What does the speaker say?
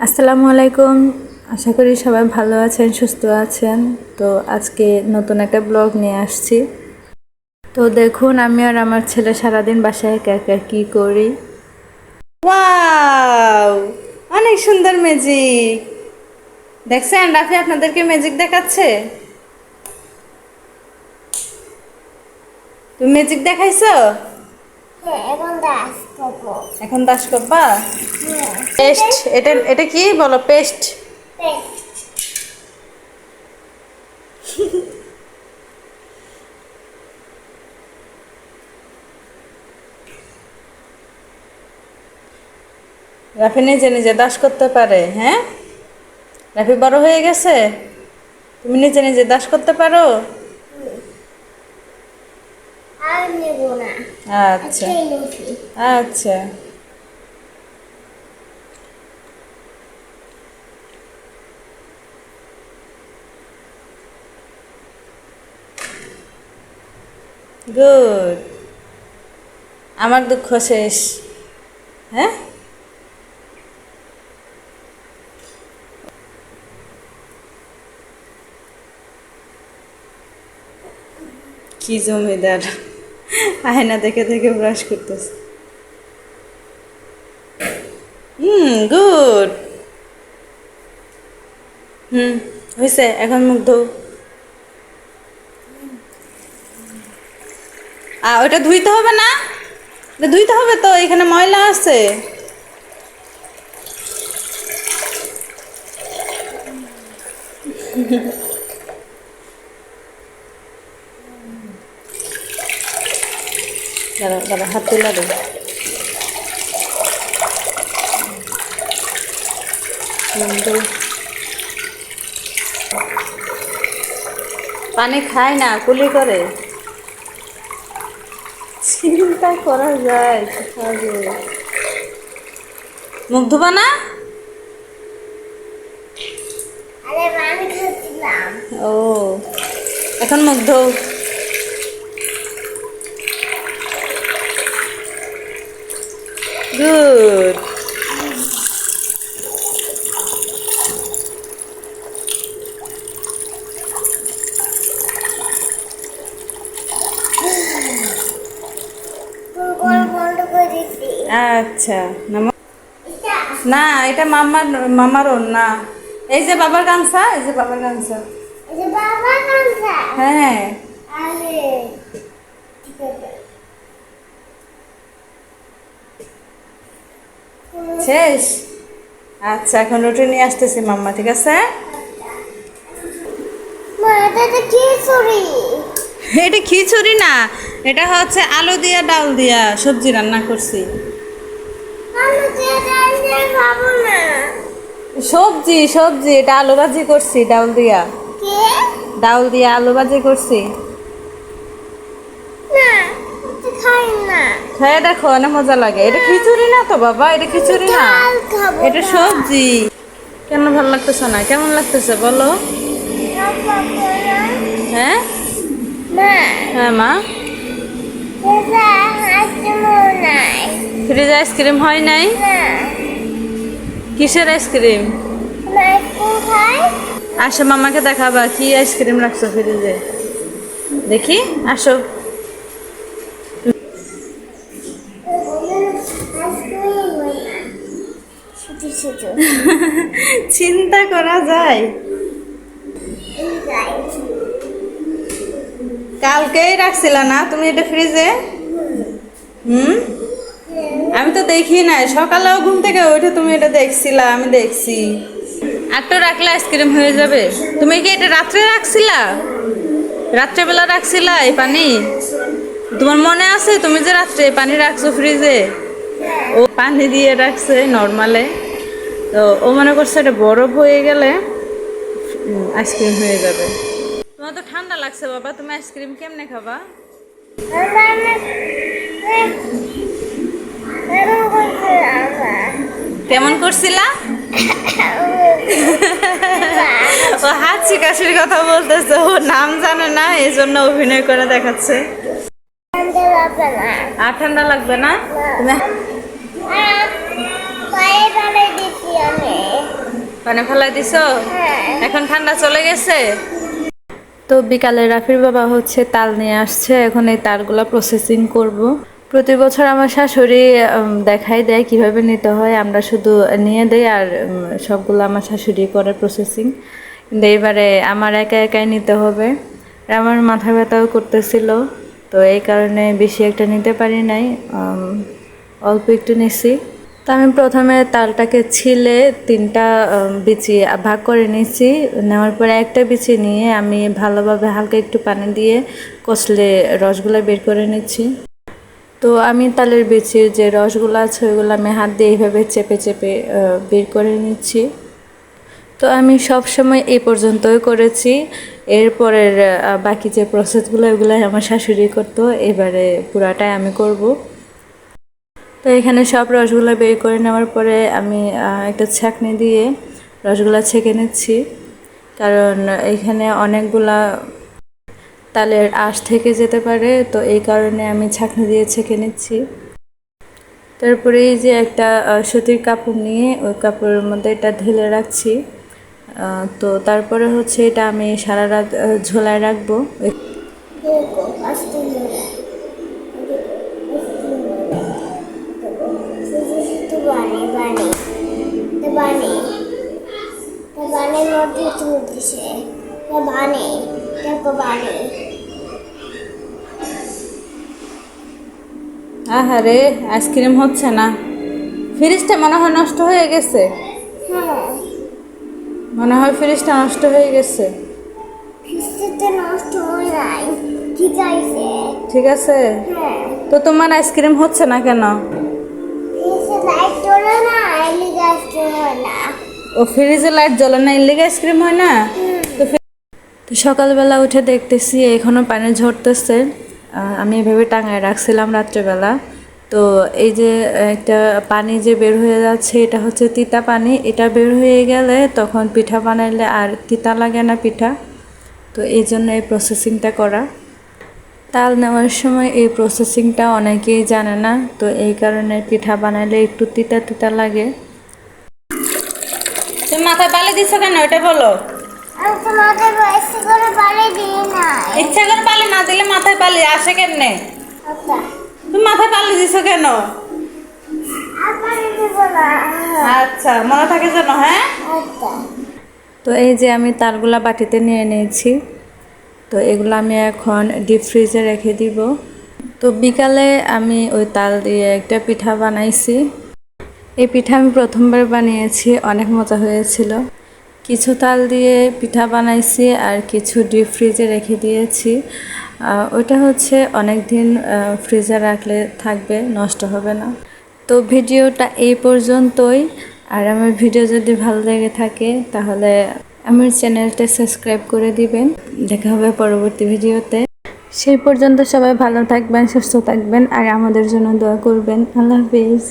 আসসালামু আলাইকুম। আশা করি সবাই ভালো আছেন, সুস্থ আছেন। তো আজকে নতুন একটা ব্লগ নিয়ে আসছি। তো দেখুন আমি আর আমার ছেলে সারাদিন বাসায় একা একা কী করি। ওয়াও, অনেক সুন্দর ম্যাজিক দেখছেন? রাফি আপনাদেরকে ম্যাজিক দেখাচ্ছে। তুমি ম্যাজিক দেখাইছো? এখন দাস করবা? পেস্ট, এটা এটা কি বলো? পেস্ট। রাফি নিজে নিজে দাস করতে পারে? হ্যাঁ, রাফি বড় হয়ে গেছে। তুমি নিজে নিজে দাস করতে পারো? আচ্ছা আচ্ছা। গুড, আমার দুঃখ শেষ। হ্যাঁ, কি জমিদার আয়না দেখে দেখে ব্রাশ করতেছে। গুড। হয়েছে, এখন মুখ ধো। ওটা ধুইতে হবে না? ওটা ধুইতে হবে তো, এখানে ময়লা আছে। দাঁড়া দাঁড়া, হাত তুলা দে। পানি খায় না, কুলি করে। চিন্তা করা যায় কিভাবে। মুখ ধোবা না? ও, এখন মুখ ধো। গুড। আচ্ছা, না এটা মামার, মামার ওর না। এই যে বাবার গামছা, এই যে বাবার গামছা। হ্যাঁ, শেষ। আচ্ছা, এখন রুটি নিয়ে আসতেছি মাম্মা, ঠিক আছে? এটা খিচুড়ি না, এটা হচ্ছে আলু দিয়া ডাল দিয়া সবজি রান্না করছি। সবজি সবজি, এটা আলু ভাজি করছি ডাল দিয়া। ডাল দিয়া আলু ভাজি করছি। খেয়ে দেখো, অনেক মজা লাগে। এটা খিচুড়ি না তো বাবা, এটা খিচুড়ি না, এটা সবজি। কেন ভালো লাগতেছে না? কেমন লাগতেছে বলো? হ্যাঁ হ্যাঁ মা, ফ্রিজে আইসক্রিম হয় নাই? কিসের আইসক্রিম? আসো মামাকে দেখাবা কি আইসক্রিম রাখছো ফ্রিজে, দেখি। আসো। চিন্তা করা যায়। কালকেই রাখছিলা না তুমি এটা ফ্রিজে? আমি তো দেখি নাই, সকালেও ঘুম থেকে উঠে তুমি এটা দেখছিলা, আমি দেখছি। আর তো রাখলে আইসক্রিম হয়ে যাবে। তুমি কি এটা রাত্রে রাখছিলা? রাত্রেবেলা রাখছিলা এই পানি? তোমার মনে আছে তুমি যে রাত্রে পানি রাখছো ফ্রিজে? ও পানি দিয়ে রাখছে নর্মালে, তো ও মনে করছে এটা বরফ হয়ে গেলে আইসক্রিম হয়ে যাবে। তোমার তো ঠান্ডা লাগছে বাবা, তুমি আইসক্রিম কেমনে খাবা? কেমন করছিলা? ও হাসি কাশির কথা বলতেছে, ও নাম জানে না, এই জন্য অভিনয় করে দেখাচ্ছে। আর ঠান্ডা লাগবে না? তুমি পানি ফেলাই দিছো? এখন ঠান্ডা চলে গেছে। তো বিকালে রাফির বাবা হচ্ছে তাল নিয়ে আসছে, এখন এই তালগুলো প্রসেসিং করব। প্রতি বছর আমার শাশুড়ি দেখাই দেয় কিভাবে নিতে হয়, আমরা শুধু নিয়ে দেই আর সবগুলো আমার শাশুড়ি করে প্রসেসিং। কিন্তু এইবারে আমার একা একাই নিতে হবে, আর আমার মাথা ব্যথাও করতেছিল, তো এই কারণে বেশি একটা নিতে পারি নাই, অল্প একটু নিছি। তো আমি প্রথমে তালটাকে ছিলে 3টা বিচি ভাগ করে নিয়েছি। নেওয়ার পরে একটা বিচি নিয়ে আমি ভালোভাবে হালকা একটু পানি দিয়ে কষলে রসগুলো বের করে নিচ্ছি। তো আমি তালের বিচির যে রসগুলো আছে ওইগুলো আমি হাত দিয়ে এইভাবে চেপে চেপে বের করে নিচ্ছি। তো আমি সব সময় এই পর্যন্তই করেছি, এরপরের বাকি যে প্রসেসগুলো ওইগুলো আমার শাশুড়ি করতো, এবারে পুরাটাই আমি করব। তো এখানে সব রসগুলো বের করে নেওয়ার পরে আমি একটা ছাঁকনি দিয়ে রসগুলো ছেঁকে নিচ্ছি, কারণ এখানে অনেকগুলা তালের আঁশ থেকে যেতে পারে, তো এই কারণে আমি ছাঁকনি দিয়ে ছেঁকে নিচ্ছি। তারপরে এই যে একটা সুতির কাপড় নিয়ে ওই কাপড়ের মধ্যে এটা ঢেলে রাখছি। তো তারপরে হচ্ছে এটা আমি সারা রাত ঝোলায় রাখবো। আহারে, আইসক্রিম হচ্ছে না। ফ্রিজটা মনে হয় নষ্ট হয়ে গেছে। মনে হয় ফ্রিজটা নষ্ট হয়ে গেছে। ঠিক আছে, তো তোমার আইসক্রিম হচ্ছে না কেন? ও ফ্রিজে লাইট জ্বলে না, এর লেগে আইসক্রিম হয় না? তো সকালবেলা উঠে দেখতেছি এখনো পানি ঝরতেছে। আমি এভাবে টাঙায় রাখছিলাম রাত্রেবেলা। তো এই যে একটা পানি যে বের হয়ে যাচ্ছে, এটা হচ্ছে তিতা পানি। এটা বের হয়ে গেলে তখন পিঠা বানাইলে আর তিতা লাগে না পিঠা, তো এই জন্য এই প্রসেসিংটা করা। তাল নেওয়ার সময় এই প্রসেসিংটা অনেকেই জানে না, তো এই কারণে পিঠা বানাইলে একটু তিতা তিতা লাগে। তুমি মাথায় বালি দিছো কেন এটা বলো? ইচ্ছা করে বালি না দিলে মাথায় বালি আসে কেমনে? তুমি মাথায় বালি দিছো কেন? আচ্ছা, মনে থাকে যেন। হ্যাঁ, তো এই যে আমি তালগুলা বাটিতে নিয়ে নিয়েছি, তো এগুলো আমি এখন ডিপ ফ্রিজে রেখে দিব। তো বিকালে আমি ওই তাল দিয়ে একটা পিঠা বানাইছি। এই পিঠা আমি প্রথমবার বানিয়েছি, অনেক মজা হয়েছিল। কিছু তাল দিয়ে পিঠা বানাইছি আর কিছু ডিপ ফ্রিজে রেখে দিয়েছি। ওইটা হচ্ছে অনেক দিন ফ্রিজে রাখলে থাকবে, নষ্ট হবে না। তো ভিডিওটা এই পর্যন্তই। আর আমার ভিডিও যদি ভালো লেগে থাকে তাহলে আমার চ্যানেলটা সাবস্ক্রাইব করে দিবেন। দেখা হবে পরবর্তী ভিডিওতে। সেই পর্যন্ত সবাই ভালো থাকবেন, সুস্থ থাকবেন আর আমাদের জন্য দোয়া করবেন। আল্লাহ হাফেজ।